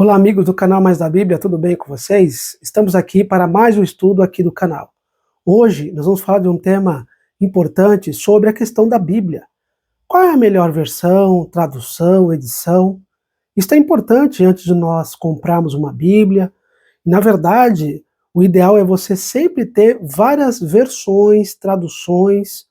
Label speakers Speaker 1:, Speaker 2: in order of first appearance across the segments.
Speaker 1: Olá, amigos do canal Mais da Bíblia, tudo bem com vocês? Estamos aqui para mais um estudo aqui do canal. Hoje nós vamos falar de um tema importante sobre a questão da Bíblia. Qual é a melhor versão, tradução, edição? Isso é importante antes de nós comprarmos uma Bíblia. Na verdade, o ideal é você sempre ter várias versões, traduções,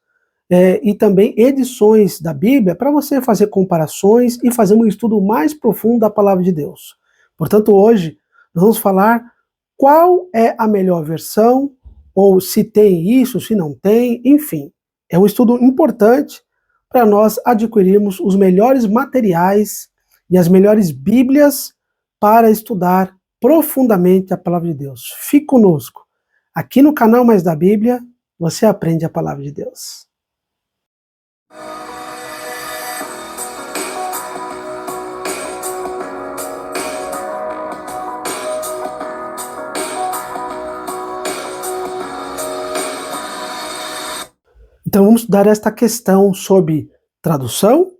Speaker 1: e também edições da Bíblia para você fazer comparações e fazer um estudo mais profundo da palavra de Deus. Portanto, hoje nós vamos falar qual é a melhor versão, ou se tem isso, se não tem, enfim. É um estudo importante para nós adquirirmos os melhores materiais e as melhores Bíblias para estudar profundamente a palavra de Deus. Fique conosco. Aqui no canal Mais da Bíblia, você aprende a palavra de Deus. Então vamos estudar esta questão sobre tradução,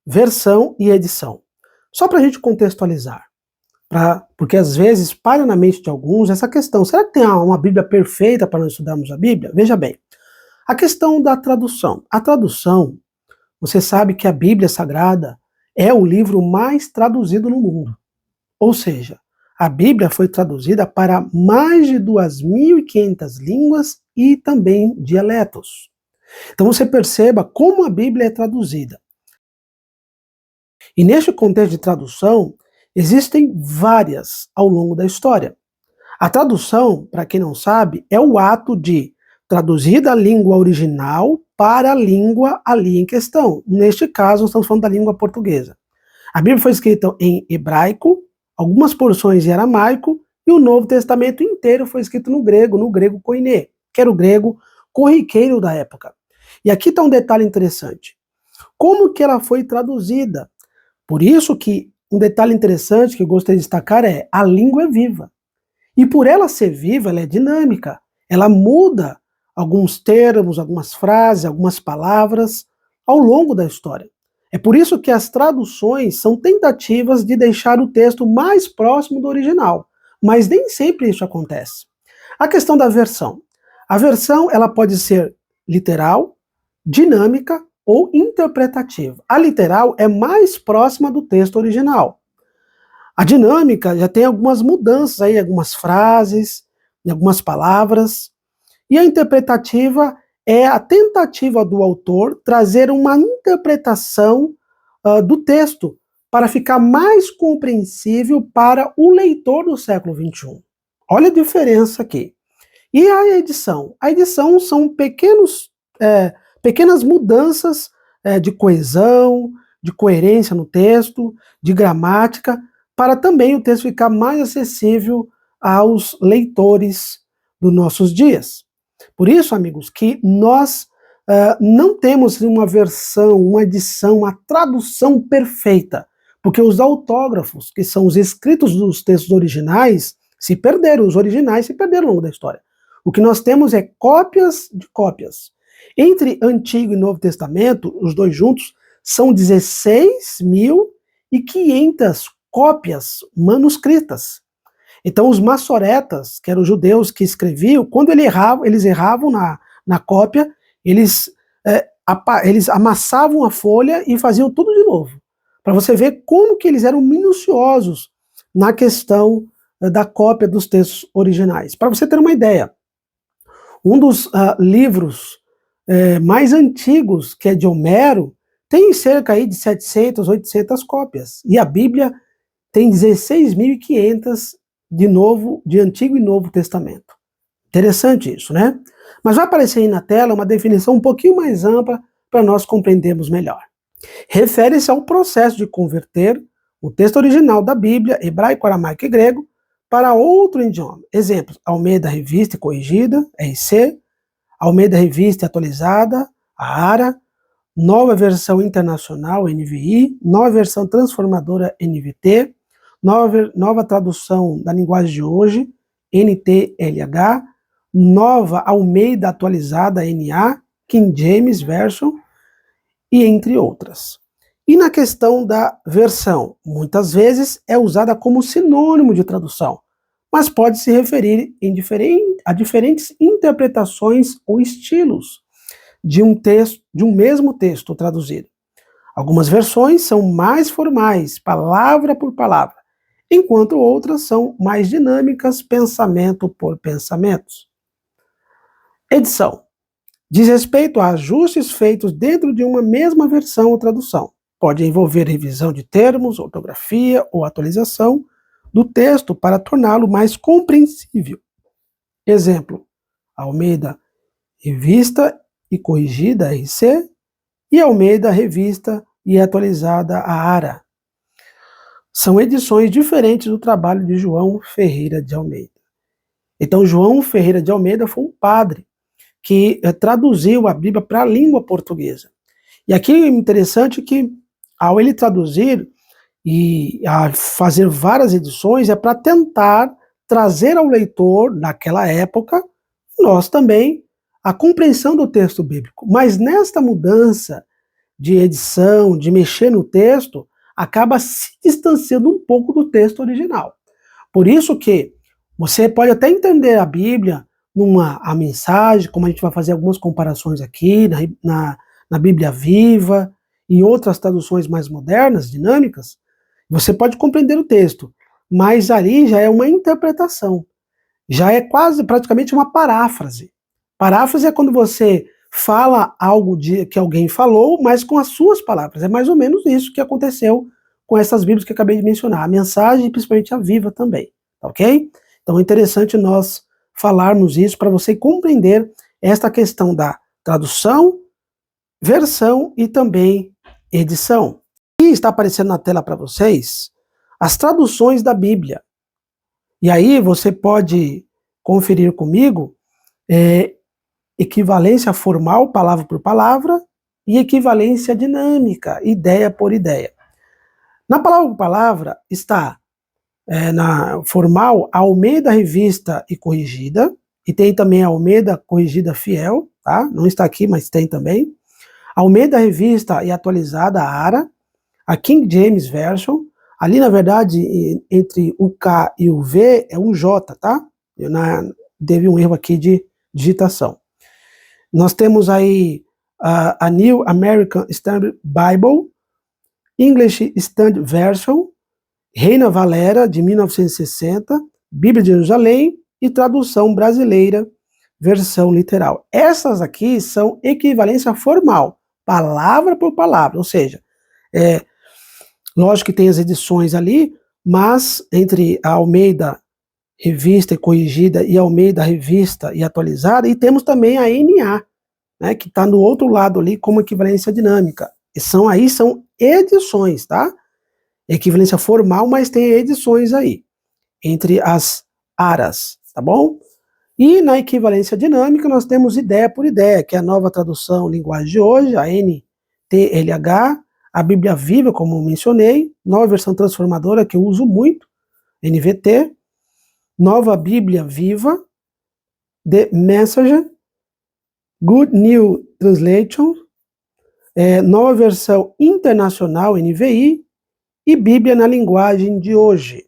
Speaker 1: versão e edição. Só para a gente contextualizar, porque às vezes paira na mente de alguns essa questão, será que tem uma Bíblia perfeita para nós estudarmos a Bíblia? Veja bem, a questão da tradução. A tradução, você sabe que a Bíblia Sagrada é o livro mais traduzido no mundo. Ou seja, a Bíblia foi traduzida para mais de 2.500 línguas e também dialetos. Então você perceba como a Bíblia é traduzida. E neste contexto de tradução, existem várias ao longo da história. A tradução, para quem não sabe, é o ato de traduzir da língua original para a língua ali em questão. Neste caso, nós estamos falando da língua portuguesa. A Bíblia foi escrita em hebraico, algumas porções em aramaico, e o Novo Testamento inteiro foi escrito no grego koiné, que era o grego corriqueiro da época. E aqui está um detalhe interessante. Como que ela foi traduzida? Por isso que um detalhe interessante que eu gostaria de destacar é a língua é viva. E por ela ser viva, ela é dinâmica. Ela muda alguns termos, algumas frases, algumas palavras ao longo da história. É por isso que as traduções são tentativas de deixar o texto mais próximo do original. Mas nem sempre isso acontece. A questão da versão. A versão ela pode ser literal, dinâmica ou interpretativa. A literal é mais próxima do texto original. A dinâmica já tem algumas mudanças aí, algumas frases, algumas palavras. E a interpretativa é a tentativa do autor trazer uma interpretação do texto para ficar mais compreensível para o leitor do século XXI. Olha a diferença aqui. E a edição? A edição são pequenas mudanças de coesão, de coerência no texto, de gramática, para também o texto ficar mais acessível aos leitores dos nossos dias. Por isso, amigos, que nós não temos uma versão, uma edição, uma tradução perfeita, porque os autógrafos, que são os escritos dos textos originais, se perderam, os originais se perderam ao longo da história. O que nós temos é cópias de cópias. Entre Antigo e Novo Testamento, os dois juntos, são 16.500 cópias manuscritas. Então os massoretas, que eram os judeus que escreviam, quando eles erravam na cópia, eles amassavam a folha e faziam tudo de novo. Para você ver como que eles eram minuciosos na questão da cópia dos textos originais. Para você ter uma ideia, um dos livros mais antigos, que é de Homero, tem cerca aí de 700, 800 cópias. E a Bíblia tem 16.500 de Antigo e Novo Testamento. Interessante isso, né? Mas vai aparecer aí na tela uma definição um pouquinho mais ampla para nós compreendermos melhor. Refere-se ao processo de converter o texto original da Bíblia, hebraico, aramaico e grego, para outro idioma. Exemplos: Almeida Revista e Corrigida, RC, Almeida Revista Atualizada, a ARA, Nova Versão Internacional, NVI, Nova Versão Transformadora, NVT, Nova Tradução da Linguagem de Hoje, NTLH, Nova Almeida Atualizada, NA, King James Version, e entre outras. E na questão da versão, muitas vezes é usada como sinônimo de tradução, mas pode se referir a diferentes interpretações ou estilos de um texto, de um mesmo texto traduzido. Algumas versões são mais formais, palavra por palavra, enquanto outras são mais dinâmicas, pensamento por pensamentos. Edição. Diz respeito a ajustes feitos dentro de uma mesma versão ou tradução. Pode envolver revisão de termos, ortografia ou atualização do texto para torná-lo mais compreensível. Exemplo: Almeida Revista e Corrigida RC e Almeida Revista e Atualizada ARA. São edições diferentes do trabalho de João Ferreira de Almeida. Então, João Ferreira de Almeida foi um padre que traduziu a Bíblia para a língua portuguesa. E aqui é interessante que, ao ele traduzir e a fazer várias edições, é para tentar trazer ao leitor, naquela época, nós também, a compreensão do texto bíblico. Mas nesta mudança de edição, de mexer no texto, acaba se distanciando um pouco do texto original. Por isso que você pode até entender a Bíblia a mensagem, como a gente vai fazer algumas comparações aqui, na Bíblia Viva, em outras traduções mais modernas, dinâmicas, você pode compreender o texto, mas ali já é uma interpretação, já é quase praticamente uma paráfrase. Paráfrase é quando você fala algo que alguém falou, mas com as suas palavras. É mais ou menos isso que aconteceu com essas Bíblias que eu acabei de mencionar, a mensagem e principalmente a Viva também, ok? Então é interessante nós falarmos isso para você compreender esta questão da tradução, versão e também edição. E está aparecendo na tela para vocês as traduções da Bíblia. E aí você pode conferir comigo equivalência formal, palavra por palavra, e equivalência dinâmica, ideia por ideia. Na palavra por palavra está na formal, Almeida Revista e Corrigida, e tem também a Almeida Corrigida Fiel, tá? Não está aqui, mas tem também. Almeida Revista e Atualizada, ARA, a King James Version, ali na verdade, entre o K e o V é um J, tá? Teve um erro aqui de digitação. Nós temos aí a New American Standard Bible, English Standard Version, Reina Valera, de 1960, Bíblia de Jerusalém e tradução brasileira, versão literal. Essas aqui são equivalência formal, palavra por palavra, ou seja, lógico que tem as edições ali, mas entre a Almeida Revista e Corrigida e a Almeida Revista e Atualizada, e temos também a NA, né, que está no outro lado ali como equivalência dinâmica. E são edições, tá? Equivalência formal, mas tem edições aí, entre as ARAs, tá bom? E na equivalência dinâmica nós temos ideia por ideia, que é a nova tradução linguagem de hoje, a NTLH, a Bíblia Viva, como mencionei, nova versão transformadora, que eu uso muito, NVT, nova Bíblia Viva, The Message, Good New Translation, nova versão internacional, NVI, e Bíblia na linguagem de hoje.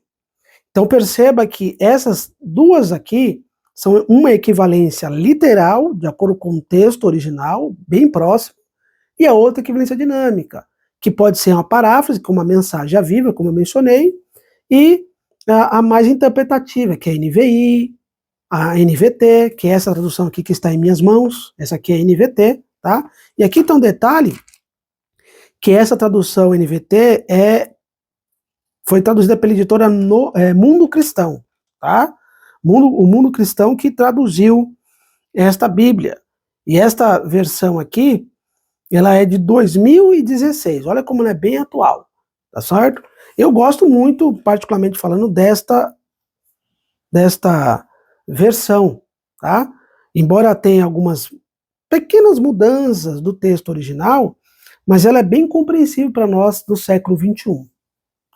Speaker 1: Então perceba que essas duas aqui são uma equivalência literal, de acordo com o texto original, bem próximo, e a outra equivalência dinâmica, que pode ser uma paráfrase, com uma mensagem viva, como eu mencionei, e a mais interpretativa, que é a NVI, a NVT, que é essa tradução aqui que está em minhas mãos, essa aqui é a NVT, tá? E aqui tem um detalhe, que essa tradução NVT foi traduzida pela editora Mundo Cristão, tá? O Mundo Cristão que traduziu esta Bíblia. E esta versão aqui, ela é de 2016. Olha como ela é bem atual, tá certo? Eu gosto muito, particularmente falando, desta versão, tá? Embora tenha algumas pequenas mudanças do texto original, mas ela é bem compreensível para nós do século XXI.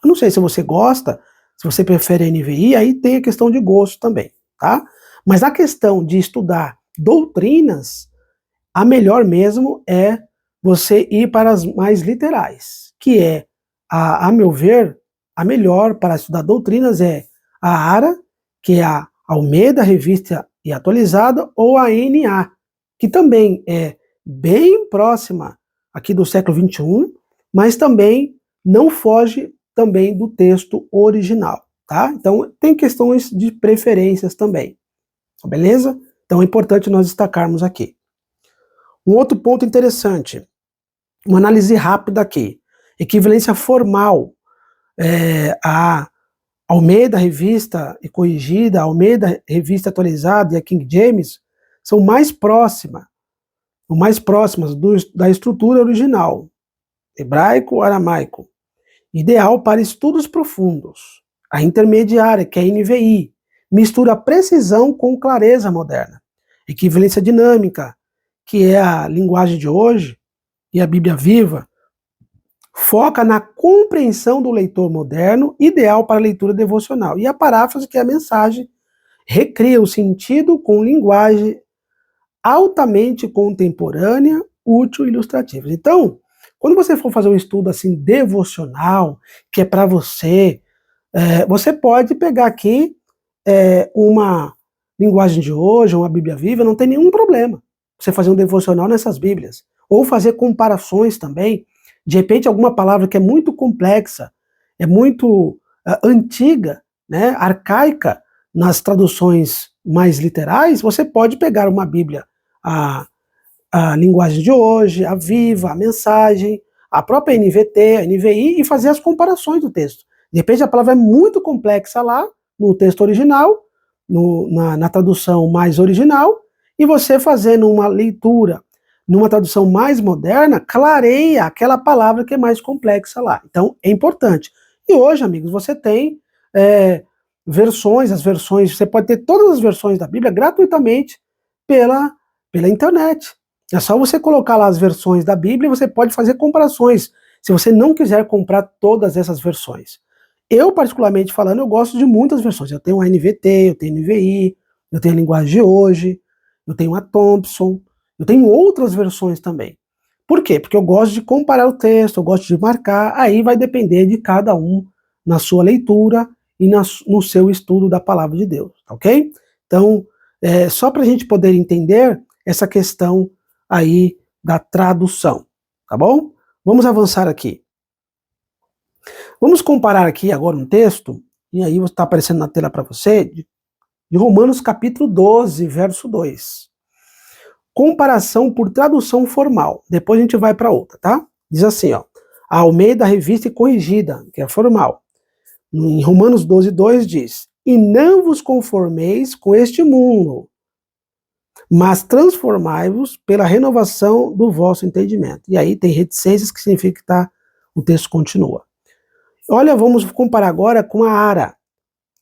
Speaker 1: Eu não sei se você gosta, se você prefere a NVI, aí tem a questão de gosto também, tá? Mas a questão de estudar doutrinas, a melhor mesmo é você ir para as mais literais, que é, a meu ver, a melhor para estudar doutrinas é a ARA, que é a Almeida Revista e Atualizada, ou a NA, que também é bem próxima aqui do século XXI, mas também não foge também do texto original, tá? Então tem questões de preferências também, beleza? Então é importante nós destacarmos aqui. Um outro ponto interessante, uma análise rápida aqui, equivalência formal, a Almeida Revista e Corrigida, a Almeida Revista Atualizada e a King James são mais próximas da estrutura original, hebraico-aramaico, ideal para estudos profundos. A intermediária, que é a NVI, mistura precisão com clareza moderna. Equivalência dinâmica, que é a linguagem de hoje, e a Bíblia Viva, foca na compreensão do leitor moderno, ideal para a leitura devocional. E a paráfrase, que é a mensagem, recria o sentido com linguagem altamente contemporânea, útil e ilustrativa. Então, quando você for fazer um estudo assim devocional, que é para você, você pode pegar aqui uma linguagem de hoje, uma Bíblia Viva, não tem nenhum problema você fazer um devocional nessas Bíblias. Ou fazer comparações também. De repente, alguma palavra que é muito complexa, é muito antiga, né, arcaica, nas traduções mais literais, você pode pegar uma Bíblia, a linguagem de hoje, a Viva, a Mensagem, a própria NVT, a NVI, e fazer as comparações do texto. De repente, a palavra é muito complexa lá, no texto original, na tradução mais original, e você fazendo uma leitura numa tradução mais moderna, clareia aquela palavra que é mais complexa lá. Então, é importante. E hoje, amigos, você tem as versões, você pode ter todas as versões da Bíblia gratuitamente pela internet. É só você colocar lá as versões da Bíblia e você pode fazer comparações, se você não quiser comprar todas essas versões. Eu, particularmente falando, eu gosto de muitas versões. Eu tenho a NVT, eu tenho a NVI, eu tenho a linguagem de hoje, eu tenho a Thompson, eu tenho outras versões também. Por quê? Porque eu gosto de comparar o texto, eu gosto de marcar, aí vai depender de cada um na sua leitura e no seu estudo da palavra de Deus, ok? Então, só para a gente poder entender essa questão aí da tradução, tá bom? Vamos avançar aqui. Vamos comparar aqui agora um texto, e aí está aparecendo na tela para você, de Romanos capítulo 12, verso 2. Comparação por tradução formal. Depois a gente vai para outra, tá? Diz assim, ó, a Almeida Revista e Corrigida, que é formal. Em Romanos 12, 2 diz, e não vos conformeis com este mundo, mas transformai-vos pela renovação do vosso entendimento. E aí tem reticências, que significa que o texto continua. Olha, vamos comparar agora com a ARA,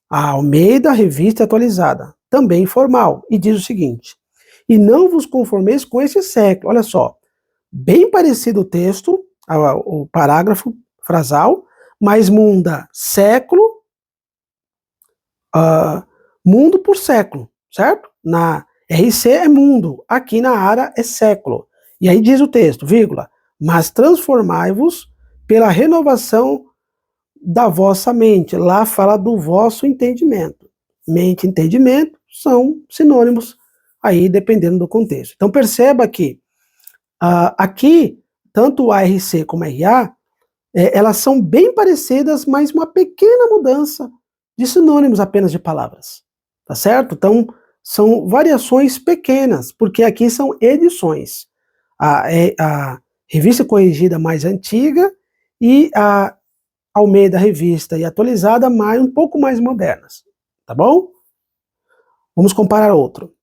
Speaker 1: a Almeida Revista Atualizada, também formal, e diz o seguinte, e não vos conformeis com esse século. Olha só, bem parecido o texto, o parágrafo frasal, mas muda século, mundo por século, certo? Na RC é mundo, aqui na ARA é século. E aí diz o texto, vírgula, mas transformai-vos pela renovação da vossa mente. Lá fala do vosso entendimento. Mente e entendimento são sinônimos aí, dependendo do contexto. Então perceba que aqui, tanto a RC como a RA, elas são bem parecidas, mas uma pequena mudança de sinônimos apenas de palavras. Tá certo? Então, são variações pequenas, porque aqui são edições. A Revista Corrigida mais antiga e a Almeida Revista e Atualizada um pouco mais modernas. Tá bom? Vamos comparar outro.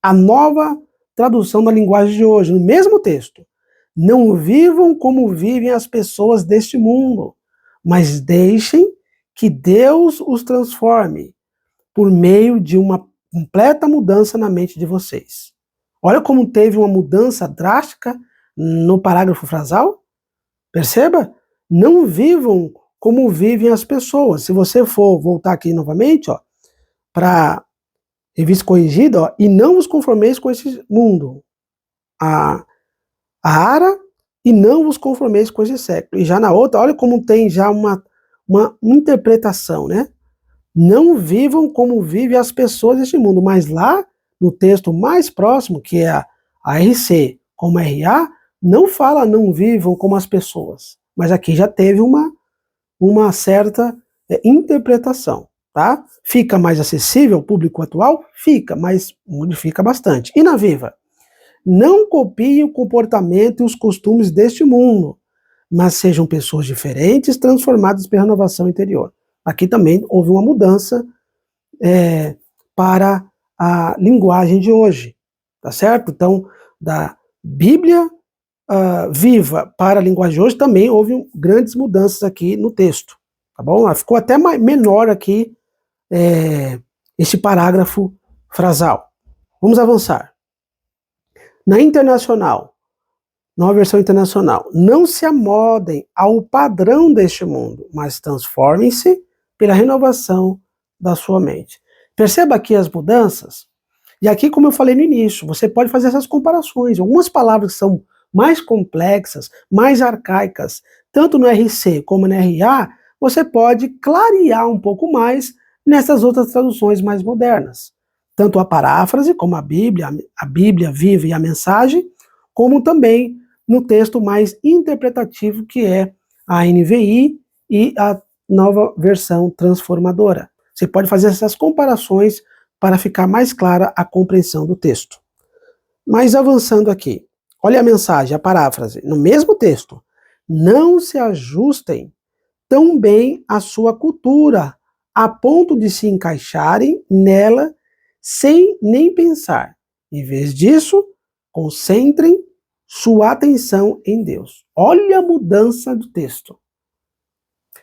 Speaker 1: A nova tradução da linguagem de hoje, no mesmo texto. Não vivam como vivem as pessoas deste mundo, mas deixem que Deus os transforme por meio de uma completa mudança na mente de vocês. Olha como teve uma mudança drástica no parágrafo frasal. Perceba? Não vivam como vivem as pessoas. Se você for voltar aqui novamente, para Revista Corrigida, e não vos conformeis com esse mundo. A ARA e não vos conformeis com esse século. E já na outra, olha como tem já uma interpretação, né? Não vivam como vivem as pessoas deste mundo, mas lá no texto mais próximo, que é a RC como RA, não fala não vivam como as pessoas, mas aqui já teve uma certa interpretação, tá? Fica mais acessível ao público atual? Fica, mas modifica bastante. E na Viva? Não copiem o comportamento e os costumes deste mundo, mas sejam pessoas diferentes, transformadas pela renovação interior. Aqui também houve uma mudança para a linguagem de hoje, tá certo? Então, da Bíblia viva para a linguagem de hoje também houve grandes mudanças aqui no texto, tá bom? Ficou até menor aqui esse parágrafo frasal. Vamos avançar. Na internacional, nova versão internacional, não se amodem ao padrão deste mundo, mas transformem-se pela renovação da sua mente. Perceba aqui as mudanças, e aqui, como eu falei no início, você pode fazer essas comparações. Algumas palavras que são mais complexas, mais arcaicas, tanto no RC como no RA, você pode clarear um pouco mais nessas outras traduções mais modernas. Tanto a paráfrase, como a Bíblia viva e a mensagem, como também no texto mais interpretativo, que é a NVI e a nova versão transformadora. Você pode fazer essas comparações para ficar mais clara a compreensão do texto. Mas avançando aqui, olha a mensagem, a paráfrase, no mesmo texto. Não se ajustem tão bem à sua cultura, a ponto de se encaixarem nela sem nem pensar. Em vez disso, concentrem sua atenção em Deus. Olha a mudança do texto.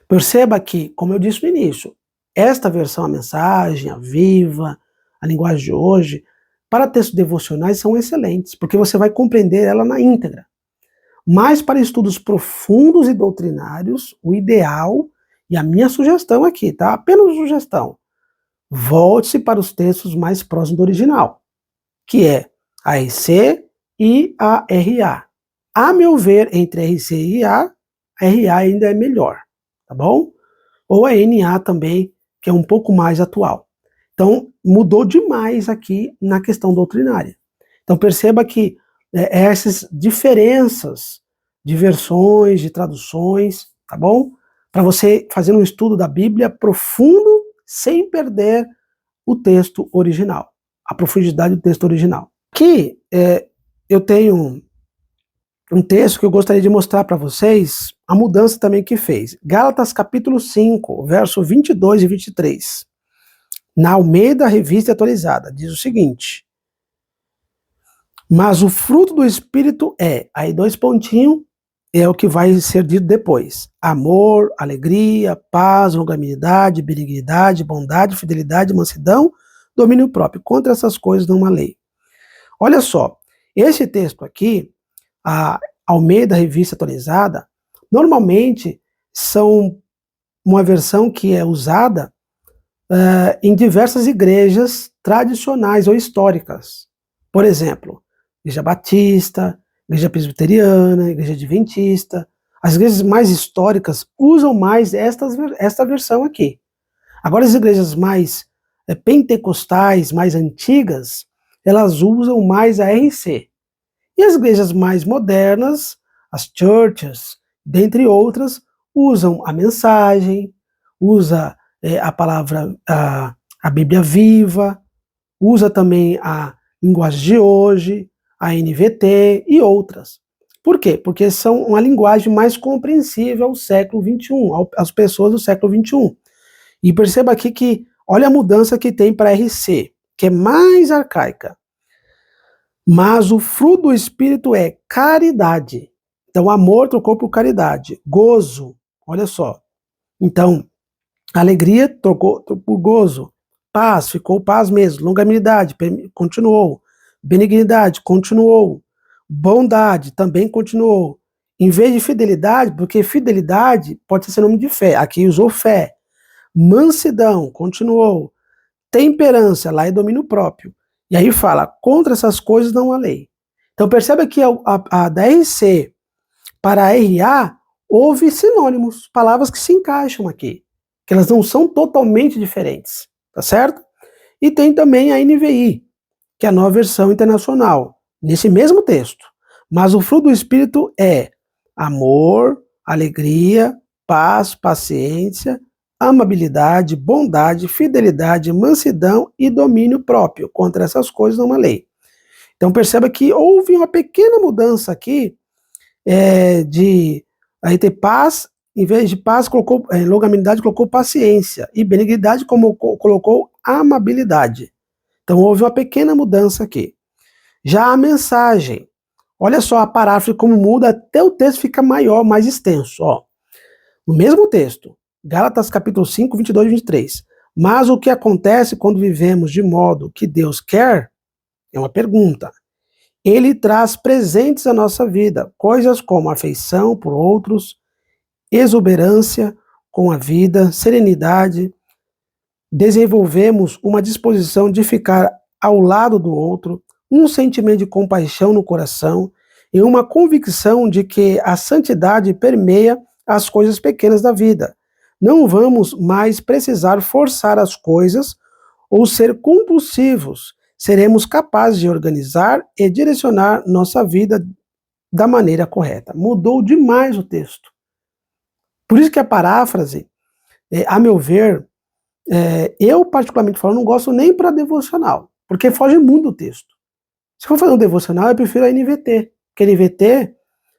Speaker 1: Perceba que, como eu disse no início, esta versão, a mensagem, a Viva, a linguagem de hoje, para textos devocionais são excelentes, porque você vai compreender ela na íntegra. Mas para estudos profundos e doutrinários, o ideal, e a minha sugestão aqui, tá? Apenas sugestão, volte-se para os textos mais próximos do original, que é a RC e a RA. A meu ver, entre RC e RA ainda é melhor, tá bom? Ou a NA também, que é um pouco mais atual. Então, mudou demais aqui na questão doutrinária. Então, perceba que essas diferenças de versões, de traduções, tá bom? Para você fazer um estudo da Bíblia profundo, sem perder o texto original, a profundidade do texto original. Aqui, eu tenho um texto que eu gostaria de mostrar para vocês a mudança também que fez. Gálatas capítulo 5, verso 22 e 23. Na Almeida Revista Atualizada, diz o seguinte: mas o fruto do Espírito aí 2 pontinhos, é o que vai ser dito depois: amor, alegria, paz, longanimidade, benignidade, bondade, fidelidade, mansidão, domínio próprio. Contra essas coisas não há lei. Olha só, esse texto aqui, a Almeida Revista Atualizada, normalmente são uma versão que é usada em diversas igrejas tradicionais ou históricas. Por exemplo, Igreja Batista, Igreja Presbiteriana, Igreja Adventista. As igrejas mais históricas usam mais esta versão aqui. Agora, as igrejas mais pentecostais, mais antigas, elas usam mais a RC. E as igrejas mais modernas, as churches, dentre outras, usam a mensagem, usa a palavra, a Bíblia viva, usa também a linguagem de hoje, a NVT e outras. Por quê? Porque são uma linguagem mais compreensível ao século XXI, às pessoas do século XXI. E perceba aqui que, olha a mudança que tem para RC, que é mais arcaica. Mas o fruto do Espírito é caridade. Então, amor trocou por caridade. Gozo, olha só. Então, alegria trocou por gozo. Paz, ficou paz mesmo. Longanimidade, continuou. Benignidade, continuou. Bondade, também continuou. Em vez de fidelidade, porque fidelidade pode ser nome de fé. Aqui usou fé. Mansidão, continuou. Temperança, lá é domínio próprio. E aí fala, contra essas coisas não há lei. Então perceba que a da RC para RA, houve sinônimos, palavras que se encaixam aqui, que elas não são totalmente diferentes, tá certo? E tem também a NVI, que é a Nova Versão Internacional, nesse mesmo texto. Mas o fruto do Espírito é amor, alegria, paz, paciência, amabilidade, bondade, fidelidade, mansidão e domínio próprio. Contra essas coisas não há lei. Então perceba que houve uma pequena mudança aqui, de aí ter paz, em vez de paz, colocou longanimidade, colocou paciência, e benignidade como colocou amabilidade. Então houve uma pequena mudança aqui. Já a mensagem, olha só a paráfrase como muda, até o texto fica maior, mais extenso. Ó. No mesmo texto, Gálatas capítulo 5, 22 e 23. Mas o que acontece quando vivemos de modo que Deus quer? É uma pergunta. Ele traz presentes à nossa vida, coisas como afeição por outros, exuberância com a vida, serenidade. Desenvolvemos uma disposição de ficar ao lado do outro, um sentimento de compaixão no coração e uma convicção de que a santidade permeia as coisas pequenas da vida. Não vamos mais precisar forçar as coisas ou ser compulsivos. Seremos capazes de organizar e direcionar nossa vida da maneira correta. Mudou demais o texto. Por isso que a paráfrase, a meu ver, eu particularmente falando, não gosto nem para devocional, porque foge muito do texto. Se for fazer um devocional, eu prefiro a NVT, porque a NVT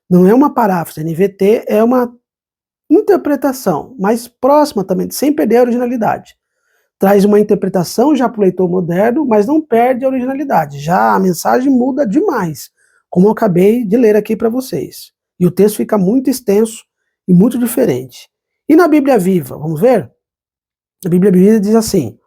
Speaker 1: não é uma paráfrase, a NVT é uma interpretação mais próxima também, sem perder a originalidade. Traz uma interpretação já para o leitor moderno, mas não perde a originalidade. Já a mensagem muda demais, como eu acabei de ler aqui para vocês. E o texto fica muito extenso e muito diferente. E na Bíblia Viva, vamos ver? A Bíblia Viva diz assim: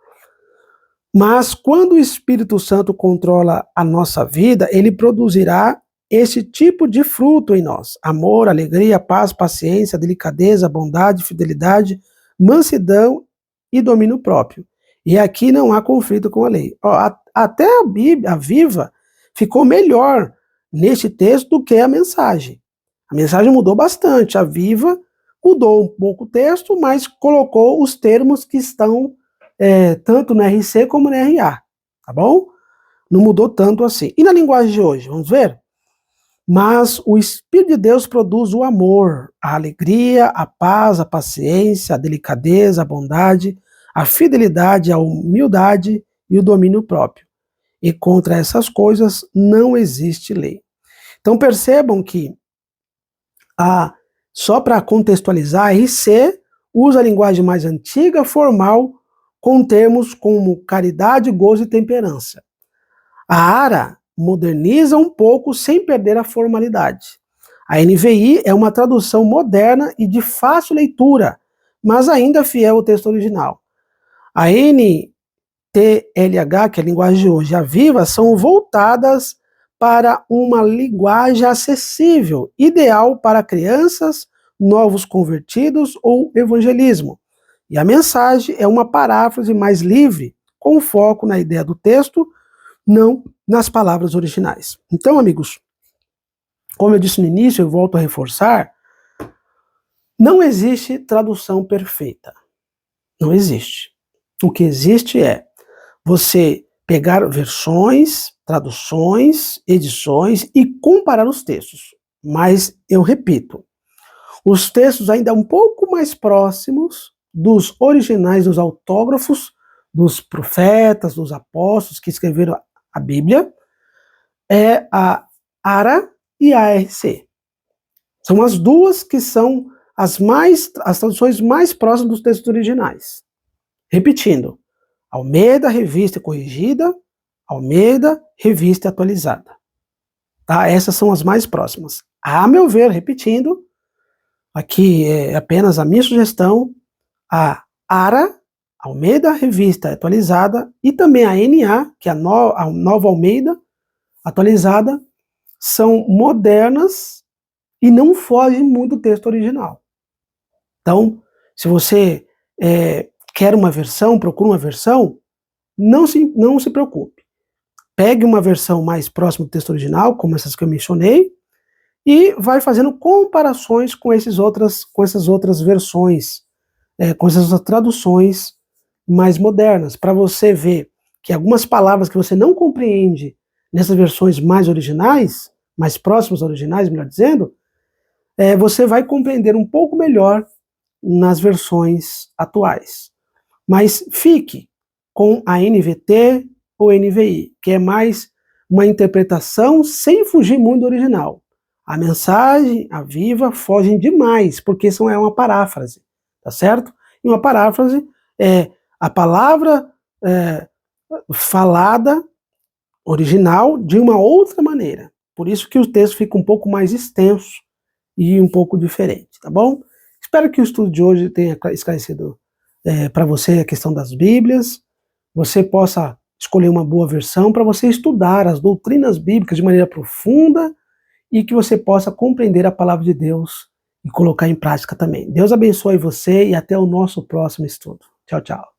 Speaker 1: mas quando o Espírito Santo controla a nossa vida, ele produzirá esse tipo de fruto em nós: amor, alegria, paz, paciência, delicadeza, bondade, fidelidade, mansidão e domínio próprio. E aqui não há conflito com a lei. Ó, até a Bíblia, a Viva, ficou melhor neste texto do que a mensagem. A mensagem mudou bastante. A Viva mudou um pouco o texto, mas colocou os termos que estão tanto no RC como no RA, tá bom? Não mudou tanto assim. E na linguagem de hoje, vamos ver? Mas o Espírito de Deus produz o amor, a alegria, a paz, a paciência, a delicadeza, a bondade, a fidelidade, a humildade e o domínio próprio. E contra essas coisas não existe lei. Então percebam que, só para contextualizar, a RC usa a linguagem mais antiga, formal, com termos como caridade, gozo e temperança. A ARA moderniza um pouco sem perder a formalidade. A NVI é uma tradução moderna e de fácil leitura, mas ainda fiel ao texto original. A NTLH, que é a linguagem de hoje, e a Viva, são voltadas para uma linguagem acessível, ideal para crianças, novos convertidos ou evangelismo. E a mensagem é uma paráfrase mais livre, com foco na ideia do texto, não nas palavras originais. Então, amigos, como eu disse no início, eu volto a reforçar, não existe tradução perfeita. Não existe. O que existe é você pegar versões, traduções, edições e comparar os textos. Mas, eu repito, os textos ainda um pouco mais próximos dos originais, dos autógrafos, dos profetas, dos apóstolos que escreveram a Bíblia, é a ARA e a ARC. São as duas que são as traduções mais próximas dos textos originais. Repetindo, Almeida, Revista Corrigida, Almeida, Revista Atualizada. Tá? Essas são as mais próximas. A meu ver, repetindo, aqui é apenas a minha sugestão, a ARA, Almeida Revista Atualizada, e também a NA, que é a Nova Almeida Atualizada, são modernas e não fogem muito do texto original. Então, se você quer uma versão, procura uma versão, não se preocupe. Pegue uma versão mais próxima do texto original, como essas que eu mencionei, e vai fazendo comparações com essas outras versões, com essas outras traduções mais modernas, para você ver que algumas palavras que você não compreende nessas versões mais originais, mais próximas originais, melhor dizendo, você vai compreender um pouco melhor nas versões atuais. Mas fique com a NVT ou NVI, que é mais uma interpretação sem fugir muito do original. A mensagem, a Viva, fogem demais, porque é uma paráfrase, tá certo? E uma paráfrase é a palavra falada, original, de uma outra maneira. Por isso que o texto fica um pouco mais extenso e um pouco diferente, tá bom? Espero que o estudo de hoje tenha esclarecido para você a questão das Bíblias, você possa escolher uma boa versão para você estudar as doutrinas bíblicas de maneira profunda e que você possa compreender a palavra de Deus e colocar em prática também. Deus abençoe você e até o nosso próximo estudo. Tchau, tchau.